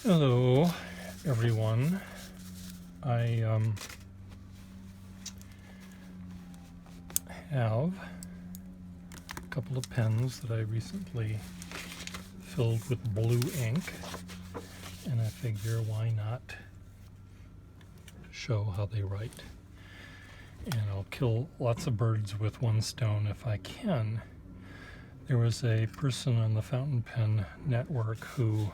Hello, everyone. I have a couple of pens that I recently filled with blue ink, and I figure why not show how they write. And I'll kill lots of birds with one stone if I can. There was a person on the fountain pen network who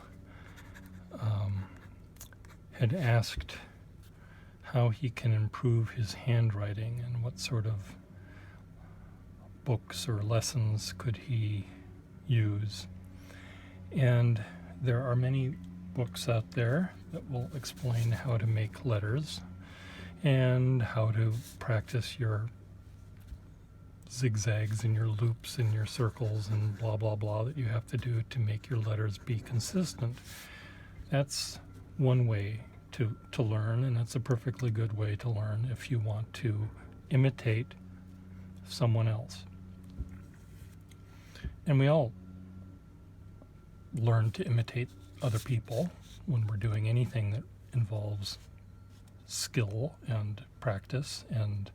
had asked how he can improve his handwriting and what sort of books or lessons could he use. And there are many books out there that will explain how to make letters and how to practice your zigzags and your loops and your circles and blah blah blah that you have to do to make your letters be consistent. That's one way to learn, and it's a perfectly good way to learn if you want to imitate someone else. And we all learn to imitate other people when we're doing anything that involves skill and practice. And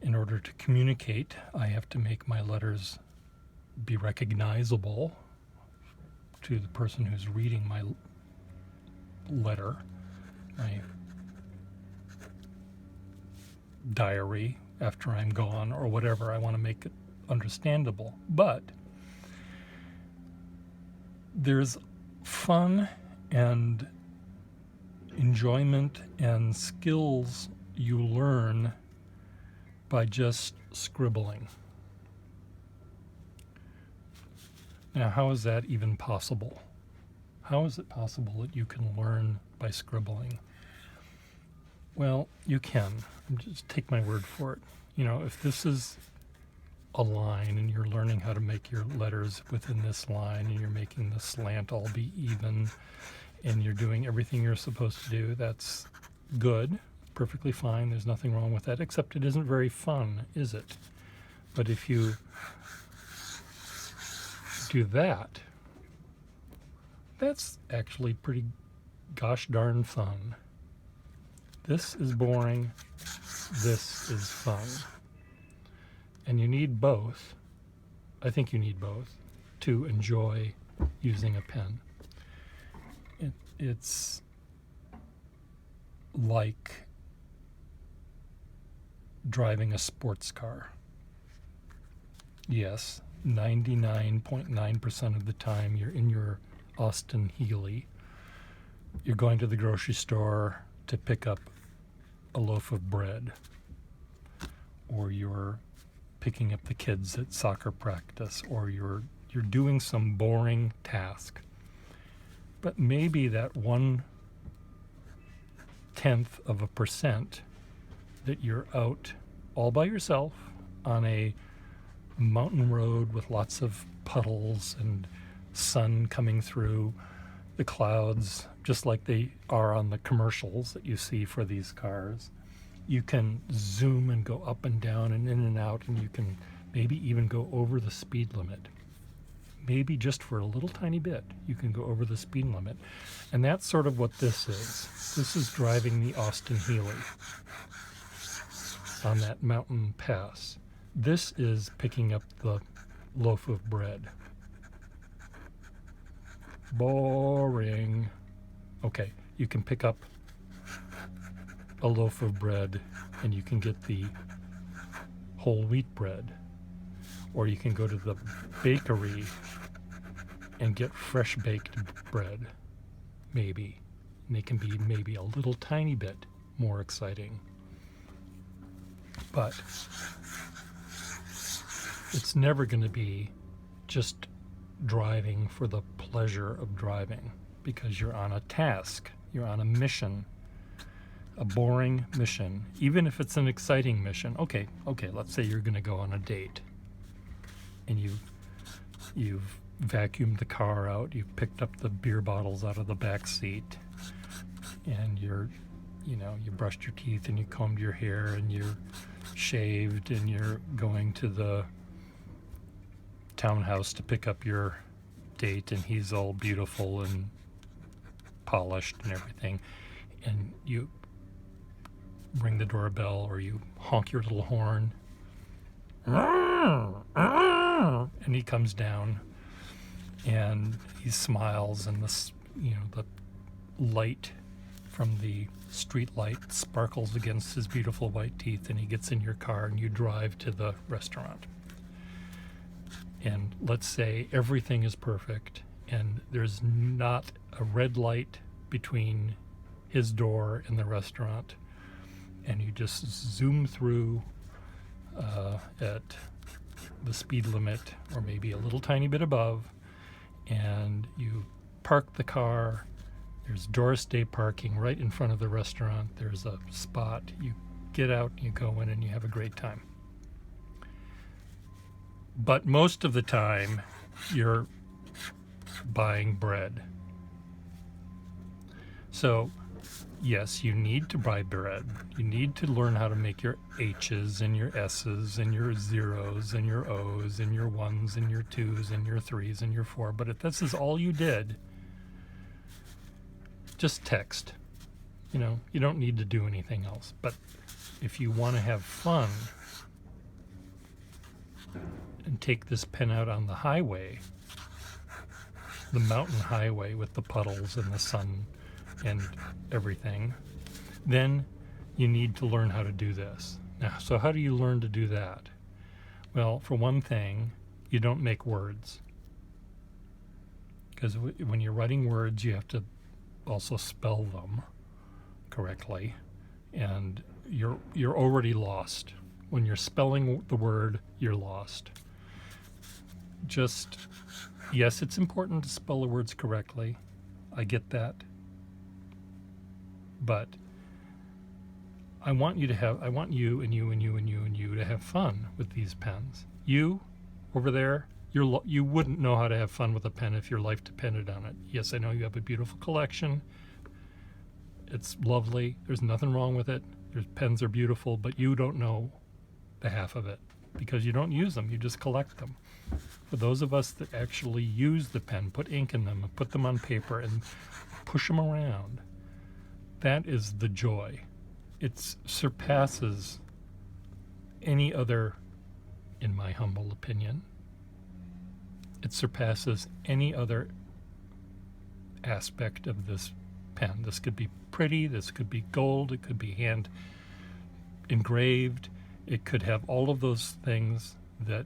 in order to communicate, I have to make my letters be recognizable to the person who's reading my letter, my diary after I'm gone or whatever. I want to make it understandable. But there's fun and enjoyment and skills you learn by just scribbling. Now, how is that even possible? How is it possible that you can learn by scribbling? Well, you can. Just take my word for it. You know, if this is a line and you're learning how to make your letters within this line and you're making the slant all be even and you're doing everything you're supposed to do, that's good, perfectly fine. There's nothing wrong with that, except it isn't very fun, is it? But if you do that, that's actually pretty gosh darn fun. This is boring. This is fun. And you need both. I think you need both to enjoy using a pen. It's like driving a sports car. Yes, 99.9% of the time you're in your Austin Healey. You're going to the grocery store to pick up a loaf of bread, or you're picking up the kids at soccer practice, or you're doing some boring task. But maybe that 0.1% that you're out all by yourself on a mountain road with lots of puddles and sun coming through the clouds, just like they are on the commercials that you see for these cars. You can zoom and go up and down and in and out, and you can maybe even go over the speed limit. Maybe just for a little tiny bit, you can go over the speed limit. And that's sort of what this is. This is driving the Austin Healey on that mountain pass. This is picking up the loaf of bread. Boring. Okay, you can pick up a loaf of bread and you can get the whole wheat bread. Or you can go to the bakery and get fresh baked bread, maybe. And they can be maybe a little tiny bit more exciting. But it's never going to be just driving for the pleasure of driving, because you're on a task, you're on a mission, a boring mission, even if it's an exciting mission. Okay, let's say you're going to go on a date, and you've vacuumed the car out, you've picked up the beer bottles out of the back seat, and you brushed your teeth and you combed your hair and you're shaved and you're going to the townhouse to pick up your date, and he's all beautiful and polished and everything, and you ring the doorbell or you honk your little horn, and he comes down and he smiles, and the light from the street light sparkles against his beautiful white teeth, and he gets in your car and you drive to the restaurant. And let's say everything is perfect and there's not a red light between his door and the restaurant, and you just zoom through at the speed limit or maybe a little tiny bit above, and you park the car. There's Doris Day parking right in front of the restaurant. There's a spot. You get out, you go in, and you have a great time. But most of the time, you're buying bread. So, yes, you need to buy bread. You need to learn how to make your H's and your S's and your zeros and your O's and your ones and your twos and your threes and your four. But if this is all you did, just text. You don't need to do anything else. But if you want to have fun and take this pen out on the highway, the mountain highway with the puddles and the sun and everything, then you need to learn how to do this. Now, so how do you learn to do that? Well, for one thing, you don't make words. Because when you're writing words, you have to also spell them correctly. And you're already lost. When you're spelling the word, you're lost. Yes, it's important to spell the words correctly. I get that. But I want you and you and you and you and you to have fun with these pens. You, over there, you wouldn't know how to have fun with a pen if your life depended on it. Yes, I know you have a beautiful collection. It's lovely. There's nothing wrong with it. Your pens are beautiful, but you don't know the half of it because you don't use them. You just collect them. For those of us that actually use the pen, put ink in them, and put them on paper and push them around, that is the joy. It surpasses any other, in my humble opinion, it surpasses any other aspect of this pen. This could be pretty, this could be gold, it could be hand engraved, it could have all of those things that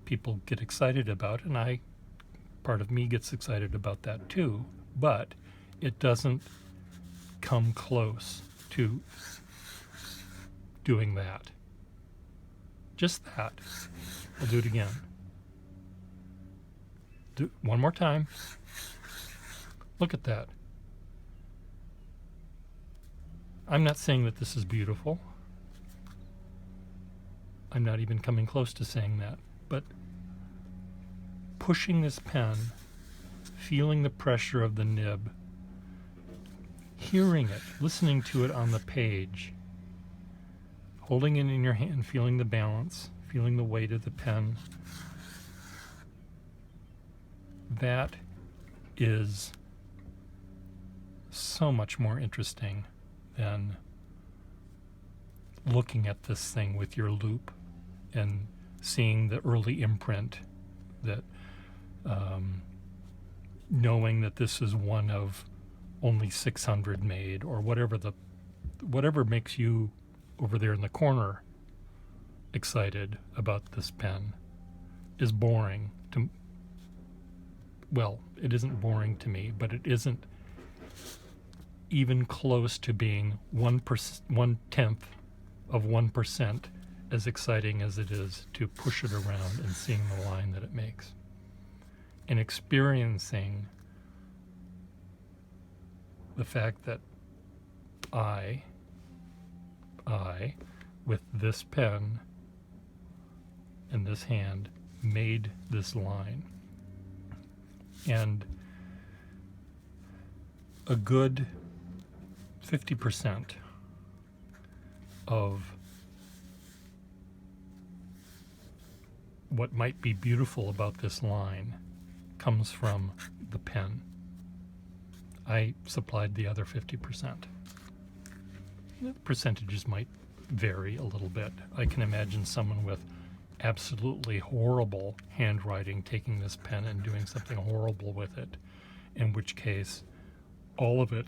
people get excited about, and part of me gets excited about that too, but it doesn't come close to doing that. Just that. I'll do it again. Do one more time. Look at that. I'm not saying that this is beautiful. I'm not even coming close to saying that. But pushing this pen, feeling the pressure of the nib, hearing it, listening to it on the page, holding it in your hand, feeling the balance, feeling the weight of the pen, that is so much more interesting than looking at this thing with your loupe and seeing the early imprint, that knowing that this is one of only 600 made, or whatever makes you over there in the corner excited about this pen is boring to, well, it isn't boring to me, but it isn't even close to being 1/10 of 1% as exciting as it is to push it around and seeing the line that it makes and experiencing the fact that I, with this pen and this hand, made this line. And a good 50% of what might be beautiful about this line comes from the pen. I supplied the other 50%. The percentages might vary a little bit. I can imagine someone with absolutely horrible handwriting taking this pen and doing something horrible with it, in which case all of it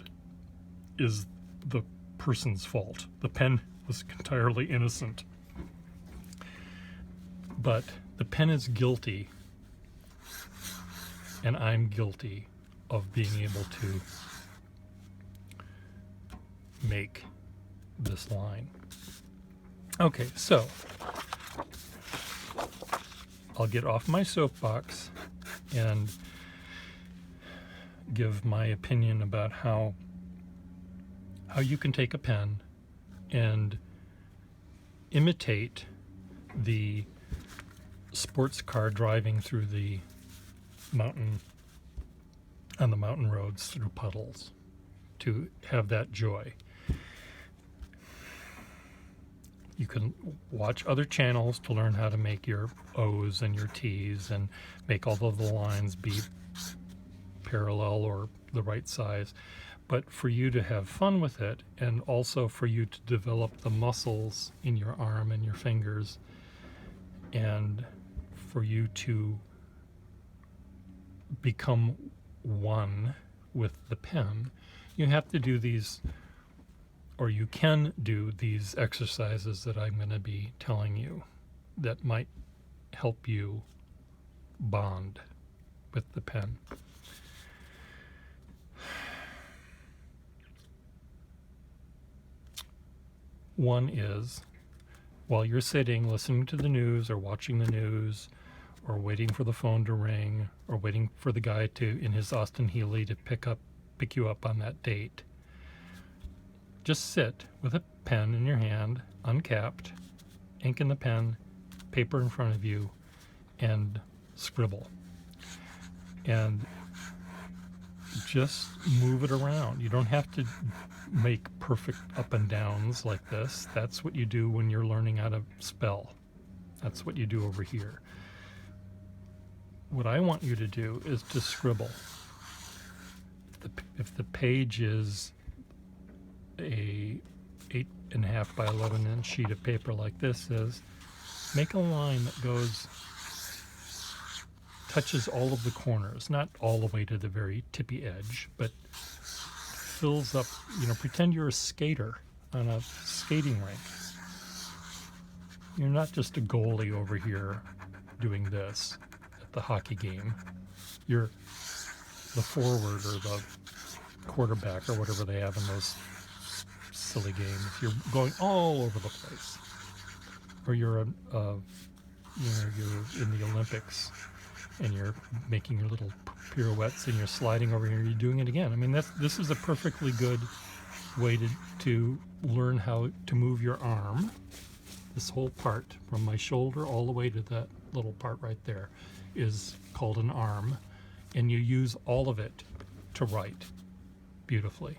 is the person's fault. The pen was entirely innocent. But the pen is guilty, and I'm guilty of being able to make this line. Okay, so I'll get off my soapbox and give my opinion about how you can take a pen and imitate the sports car driving through the mountain, on the mountain roads through puddles, to have that joy. You can watch other channels to learn how to make your O's and your T's and make all of the lines be parallel or the right size. But for you to have fun with it, and also for you to develop the muscles in your arm and your fingers, and for you to become one with the pen, you have to do these, or you can do these exercises that I'm going to be telling you that might help you bond with the pen. One is, while you're sitting listening to the news or watching the news or waiting for the phone to ring or waiting for the guy to, in his Austin Healey, to pick you up on that date, just sit with a pen in your hand, uncapped, ink in the pen, paper in front of you, and scribble. And just move it around. You don't have to make perfect up and downs like this. That's what you do when you're learning how to spell. That's what you do over here. What I want you to do is to scribble. If the page is a 8.5 by 11 inch sheet of paper like this is, make a line that touches all of the corners, not all the way to the very tippy edge, but fills up, pretend you're a skater on a skating rink. You're not just a goalie over here doing this at the hockey game. You're the forward or the quarterback or whatever they have in those silly games. You're going all over the place. Or you're in the Olympics and you're making your little pirouettes and you're sliding over here, you're doing it again. I mean, this is a perfectly good way to learn how to move your arm. This whole part from my shoulder all the way to that little part right there is called an arm, and you use all of it to write beautifully.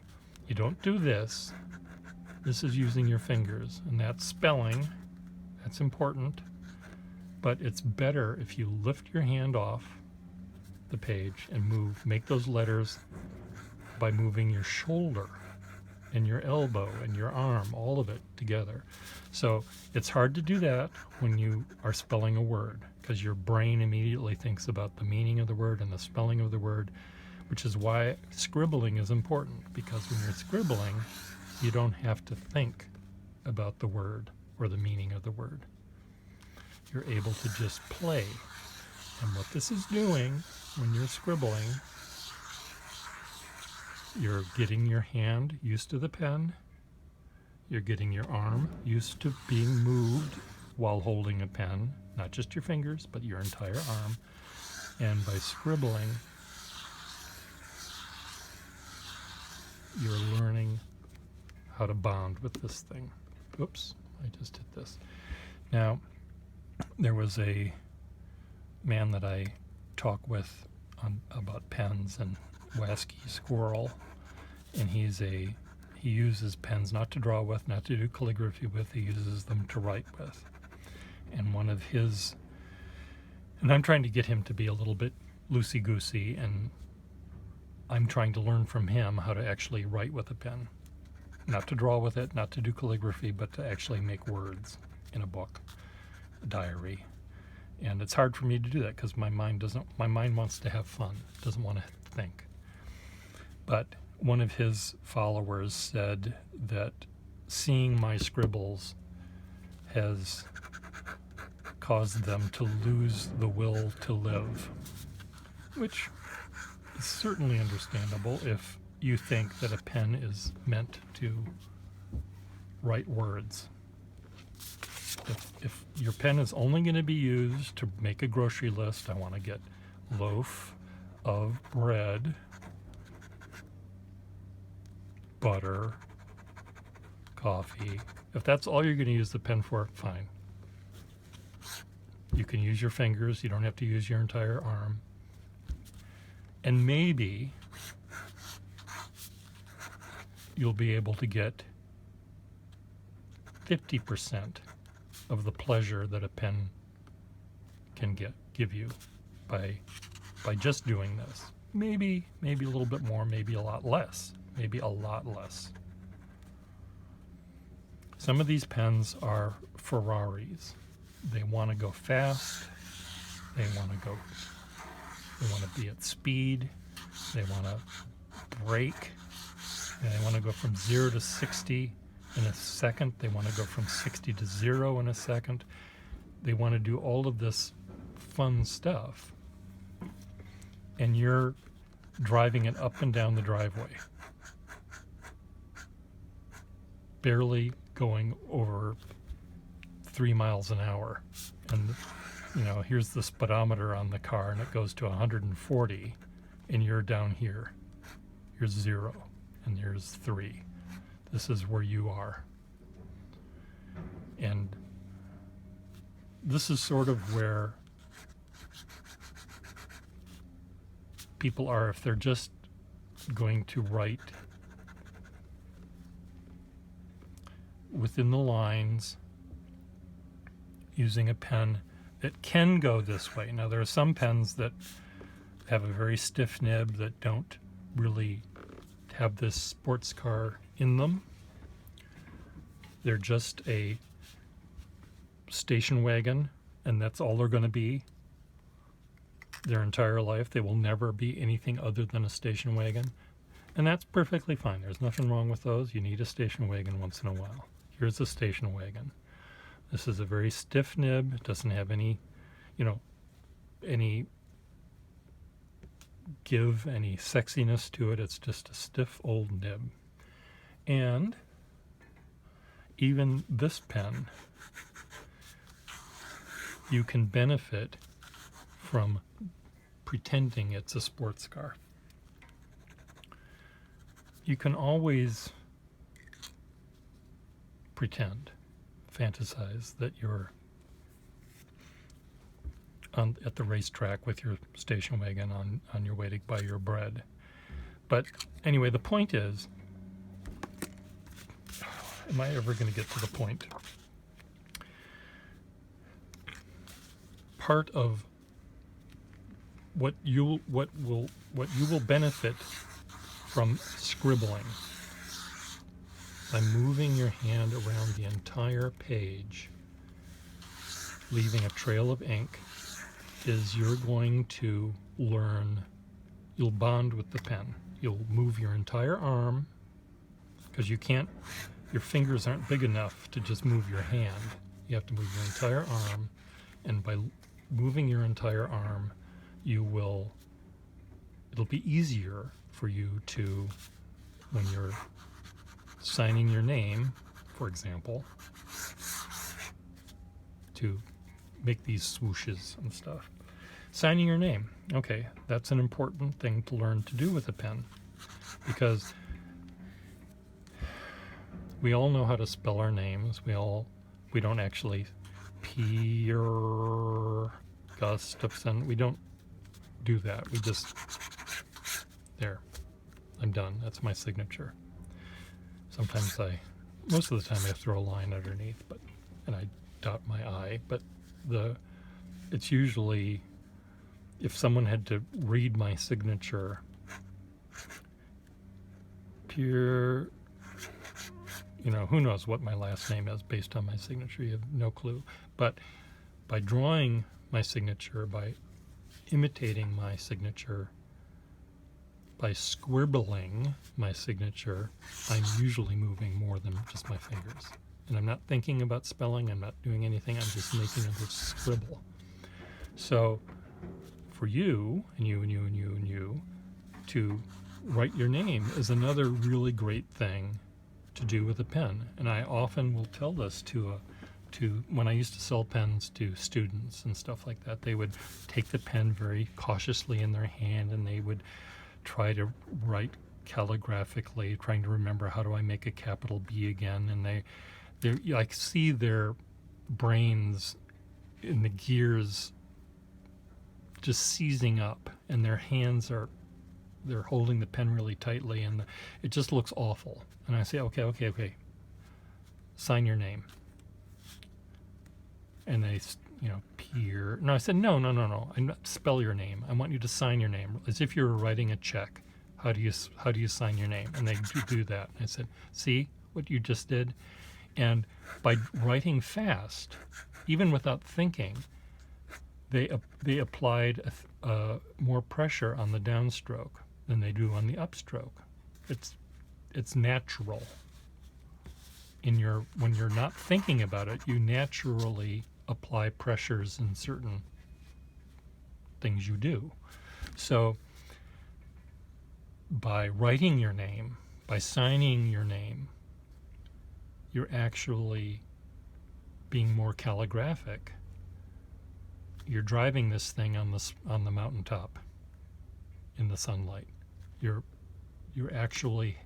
You don't do this. This is using your fingers, and that's spelling. That's important. But it's better if you lift your hand off the page and make those letters by moving your shoulder and your elbow and your arm, all of it together. So it's hard to do that when you are spelling a word, because your brain immediately thinks about the meaning of the word and the spelling of the word, which is why scribbling is important, because when you're scribbling, you don't have to think about the word or the meaning of the word. You're able to just play. And what this is doing when you're scribbling, you're getting your hand used to the pen. You're getting your arm used to being moved while holding a pen, not just your fingers, but your entire arm. And by scribbling, you're learning how to bond with this thing. Oops, I just hit this. Now, there was a man that I talk with about pens, and Wasky Squirrel, and he uses pens not to draw with, not to do calligraphy with, he uses them to write with. And I'm trying to get him to be a little bit loosey-goosey, and I'm trying to learn from him how to actually write with a pen. Not to draw with it, not to do calligraphy, but to actually make words in a book, a diary. And it's hard for me to do that because my mind wants to have fun, doesn't want to think. But one of his followers said that seeing my scribbles has caused them to lose the will to live, which is certainly understandable if you think that a pen is meant to write words. If your pen is only going to be used to make a grocery list, I want to get loaf of bread, butter, coffee. If that's all you're going to use the pen for, fine. You can use your fingers. You don't have to use your entire arm. And maybe you'll be able to get 50% of the pleasure that a pen can give you by just doing this. Maybe a little bit more, maybe a lot less. Maybe a lot less. Some of these pens are Ferraris. They want to go fast. They want to be at speed. They want to brake. And they want to go from 0 to 60 in a second. They want to go from 60 to 0 in a second. They want to do all of this fun stuff. And you're driving it up and down the driveway, barely going over 3 miles an hour. And, here's the speedometer on the car, and it goes to 140, and you're down here. You're 0, and here's 3. This is where you are. And this is sort of where people are if they're just going to write within the lines using a pen that can go this way. Now, there are some pens that have a very stiff nib that don't really have this sports car in them. They're just a station wagon, and that's all they're going to be their entire life. They will never be anything other than a station wagon, and that's perfectly fine. There's nothing wrong with those. You need a station wagon once in a while. Here's a station wagon. This is a very stiff nib. It doesn't have any sexiness to it. It's just a stiff old nib. And even this pen, you can benefit from pretending it's a sports car. You can always fantasize that you're at the racetrack with your station wagon on your way to buy your bread. But anyway, the point is, am I ever going to get to the point? Part of what you will benefit from scribbling by moving your hand around the entire page, leaving a trail of ink, is you're going to learn, you'll bond with the pen. You'll move your entire arm, because your fingers aren't big enough to just move your hand. You have to move your entire arm, and by moving your entire arm, it'll be easier for you to, when you're signing your name, for example, to make these swooshes and stuff. Signing your name. Okay, that's an important thing to learn to do with a pen, because we all know how to spell our names. We don't actually Peter Gustafson. We don't do that. We just, there, I'm done. That's my signature. Sometimes most of the time I throw a line underneath, and I dot my I, but it's usually, if someone had to read my signature Pierre, who knows what my last name is based on my signature? You have no clue. But by drawing my signature, by imitating my signature, by scribbling my signature, I'm usually moving more than just my fingers. And I'm not thinking about spelling, I'm not doing anything, I'm just making a scribble. So for you, and you, and you, and you, and you, to write your name is another really great thing to do with a pen. And I often will tell this to when I used to sell pens to students and stuff like that. They would take the pen very cautiously in their hand and they would try to write calligraphically, trying to remember how do I make a capital B again. And I see their brains in the gears just seizing up, and their hands they're holding the pen really tightly, and it just looks awful. And I say, okay, sign your name. And they, Pierre. No, I said, no. I'm not spell your name. I want you to sign your name as if you were writing a check. How do you sign your name? And they do that. And I said, see what you just did? And by writing fast, even without thinking, they applied more pressure on the downstroke than they do on the upstroke. It's natural. When you're not thinking about it, you naturally apply pressures in certain things you do. So by writing your name, by signing your name, you're actually being more calligraphic. You're driving this thing on the mountaintop in the sunlight. You're actually,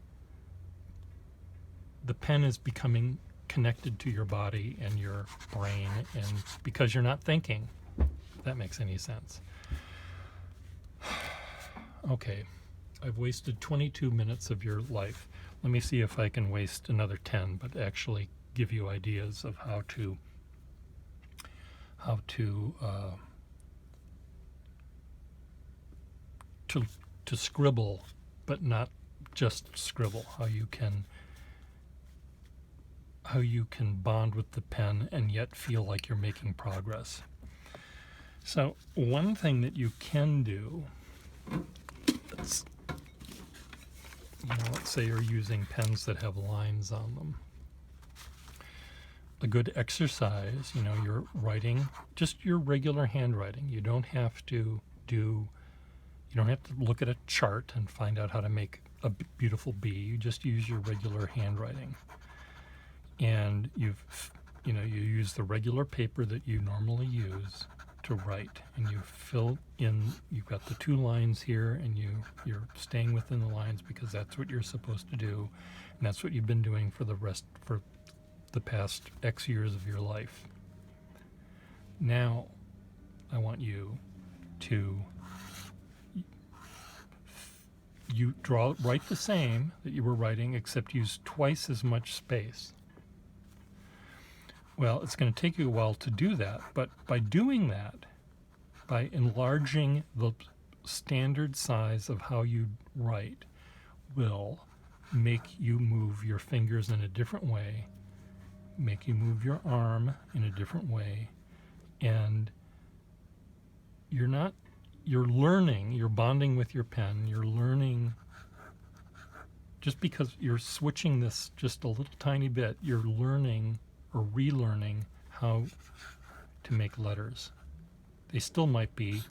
the pen is becoming connected to your body and your brain, and because you're not thinking, if that makes any sense. Okay, I've wasted 22 minutes of your life. Let me see if I can waste another 10, but actually give you ideas of how to scribble, but not just scribble. How you can bond with the pen and yet feel like you're making progress. So one thing that you can do, let's say you're using pens that have lines on them. A good exercise, you're writing just your regular handwriting. You don't have to look at a chart and find out how to make a beautiful B. You just use your regular handwriting. And you use the regular paper that you normally use to write, and you fill in, you've got the 2 lines here, and you're staying within the lines because that's what you're supposed to do, and that's what you've been doing for the past X years of your life. Now, I want you to write the same that you were writing, except use twice as much space. Well, it's going to take you a while to do that, but by doing that, by enlarging the standard size of how you write, will make you move your fingers in a different way, make you move your arm in a different way, and you're learning, you're bonding with your pen, you're learning, just because you're switching this just a little tiny bit, you're learning or relearning how to make letters. They still might be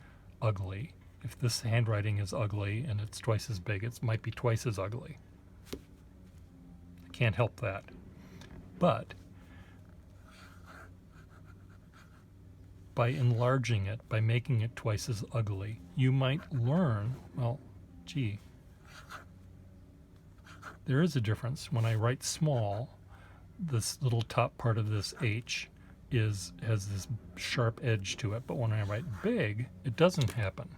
ugly. If this handwriting is ugly and it's twice as big, it might be twice as ugly. I can't help that. But by enlarging it, by making it twice as ugly, you might learn, there is a difference. When I write small, this little top part of this H has this sharp edge to it, but when I write big, it doesn't happen.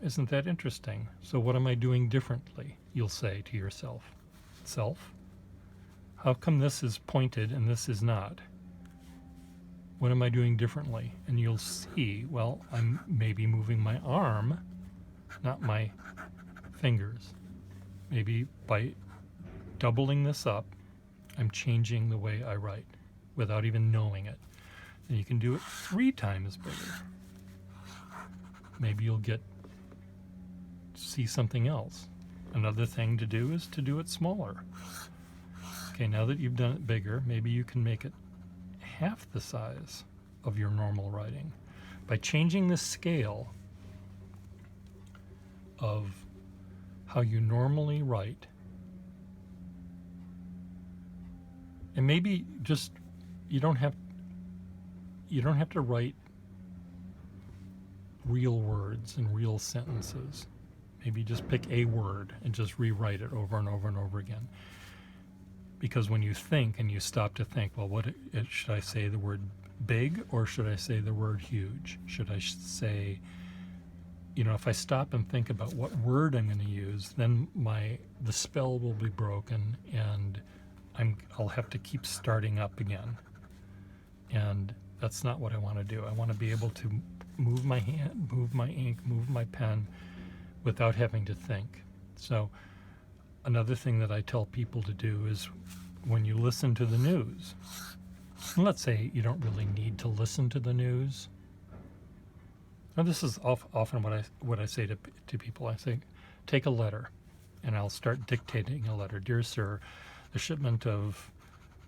Isn't that interesting? So what am I doing differently, you'll say to yourself? Self? How come this is pointed and this is not? What am I doing differently? And you'll see, I'm maybe moving my arm, not my fingers. maybe by doubling this up, I'm changing the way I write without even knowing it. And you can do it 3 times bigger. Maybe you'll see something else. Another thing to do is to do it smaller. Okay, now that you've done it bigger, maybe you can make it half the size of your normal writing by changing the scale of how you normally write. And maybe just you don't have to write real words and real sentences. Maybe just pick a word and just rewrite it over and over and over again. Because when you think and you stop to think, well, should I say the word big or should I say the word huge? Should I say, if I stop and think about what word I'm going to use, then the spell will be broken and I'll have to keep starting up again. And that's not what I want to do. I want to be able to move my hand, move my ink, move my pen without having to think. So another thing that I tell people to do is when you listen to the news, and let's say you don't really need to listen to the news. Now this is often what I say to people. I say, take a letter, and I'll start dictating a letter. Dear sir, the shipment of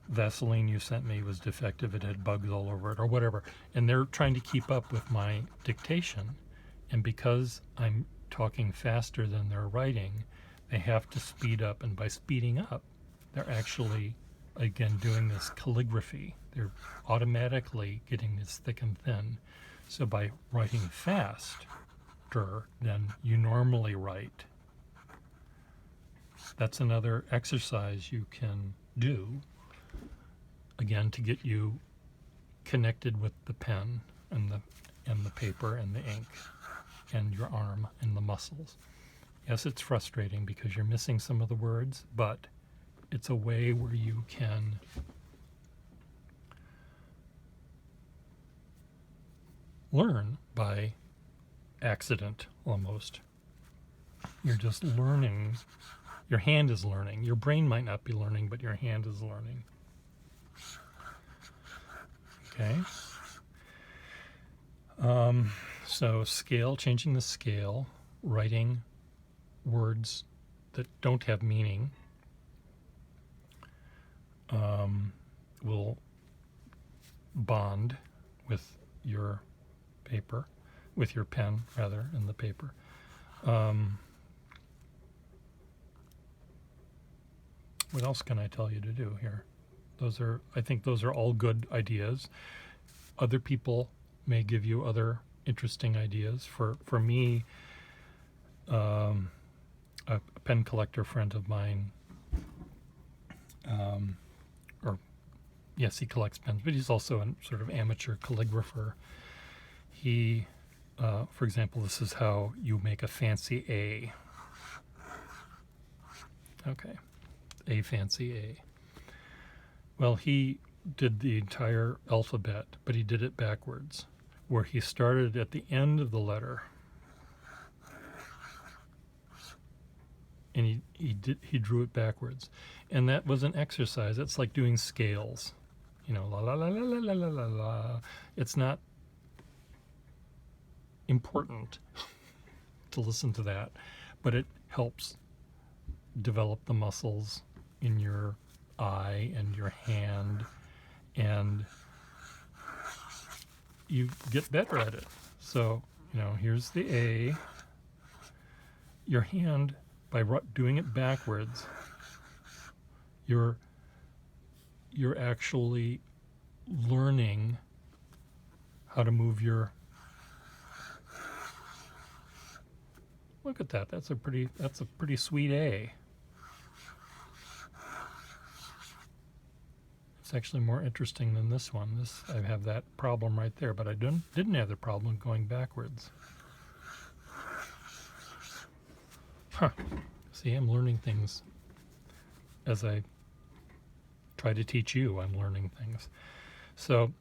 Vaseline you sent me was defective. It had bugs all over it, or whatever. And they're trying to keep up with my dictation, and because I'm talking faster than they're writing, they have to speed up, and by speeding up, they're actually, again, doing this calligraphy. They're automatically getting this thick and thin. So by writing faster than you normally write, that's another exercise you can do, again, to get you connected with the pen and the paper and the ink and your arm and the muscles. Yes, it's frustrating because you're missing some of the words, but it's a way where you can learn by accident almost. You're just learning. Your hand is learning. Your brain might not be learning, but your hand is learning. Okay. So scale, changing the scale, writing words that don't have meaning will bond with your paper, with your pen rather, and the paper. What else can I tell you to do here? I think those are all good ideas. Other people may give you other interesting ideas. For me, a pen collector friend of mine, yes, he collects pens, but he's also a sort of amateur calligrapher. He, for example, this is how you make a fancy A. Okay, a fancy A. Well, he did the entire alphabet, but he did it backwards, where he started at the end of the letter, and he drew it backwards, and that was an exercise. It's like doing scales, la la la la la la la la. It's not important to listen to that, but it helps develop the muscles in your eye and your hand, and you get better at it. So, here's the A. Your hand, by doing it backwards, you're actually learning how to move your. Look at that. That's a pretty sweet A. It's actually more interesting than this one. I have that problem right there, but I didn't have the problem going backwards. Huh. See, I'm learning things as I try to teach you. I'm learning things. So,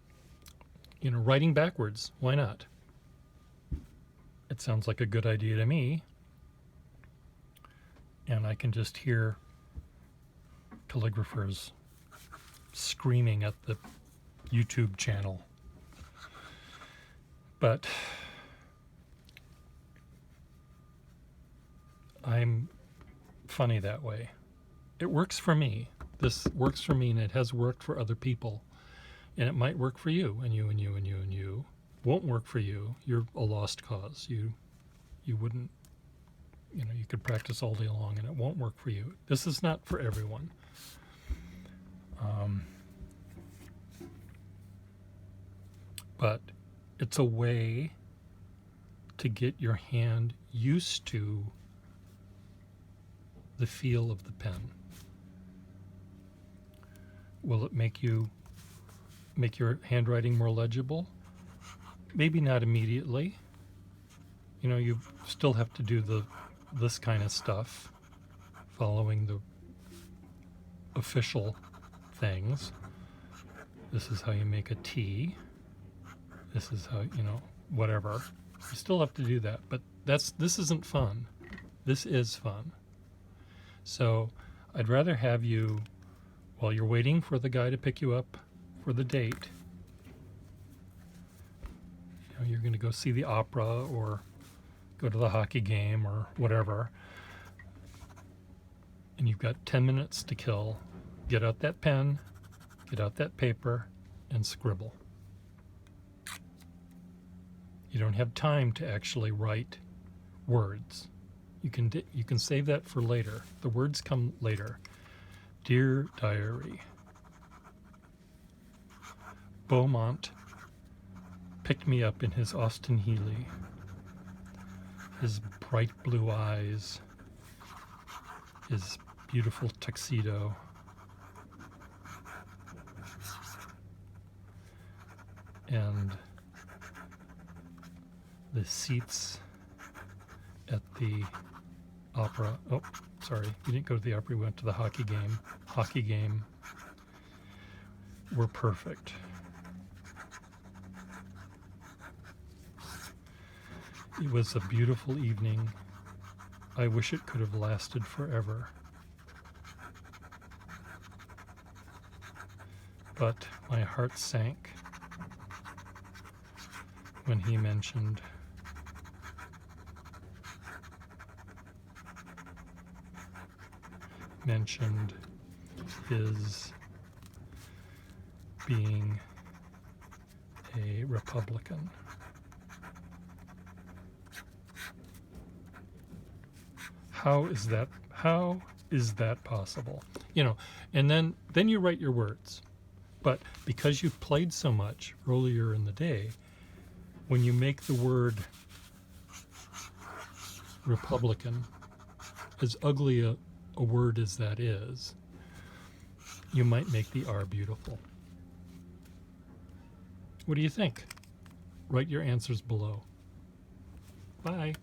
writing backwards, why not? It sounds like a good idea to me. and I can just hear calligraphers screaming at the YouTube channel. But I'm funny that way. It works for me. This works for me, and it has worked for other people. And it might work for you, and you, and you, and you, and you. Won't work for you. You're a lost cause. You wouldn't, you could practice all day long, and it won't work for you. This is not for everyone. But it's a way to get your hand used to the feel of the pen. Will it make your handwriting more legible? Maybe not immediately. You still have to do this kind of stuff, following the official things. This is how you make a T. This is how, whatever. You still have to do that, but this isn't fun. This is fun. So I'd rather have you, while you're waiting for the guy to pick you up for the date, you're going to go see the opera or go to the hockey game or whatever, and you've got 10 minutes to kill. Get out that pen, get out that paper, and scribble. You don't have time to actually write words. You can save that for later. The words come later. Dear Diary, Beaumont picked me up in his Austin Healey. His bright blue eyes, his beautiful tuxedo, and the seats at the opera. Oh, sorry, we didn't go to the opera, we went to the hockey game. Hockey game were perfect. It was a beautiful evening. I wish it could have lasted forever. But my heart sank when he mentioned his being a Republican. How is that possible? And then you write your words. But because you've played so much earlier in the day, when you make the word Republican, as ugly a word as that is, you might make the R beautiful. What do you think? Write your answers below. Bye.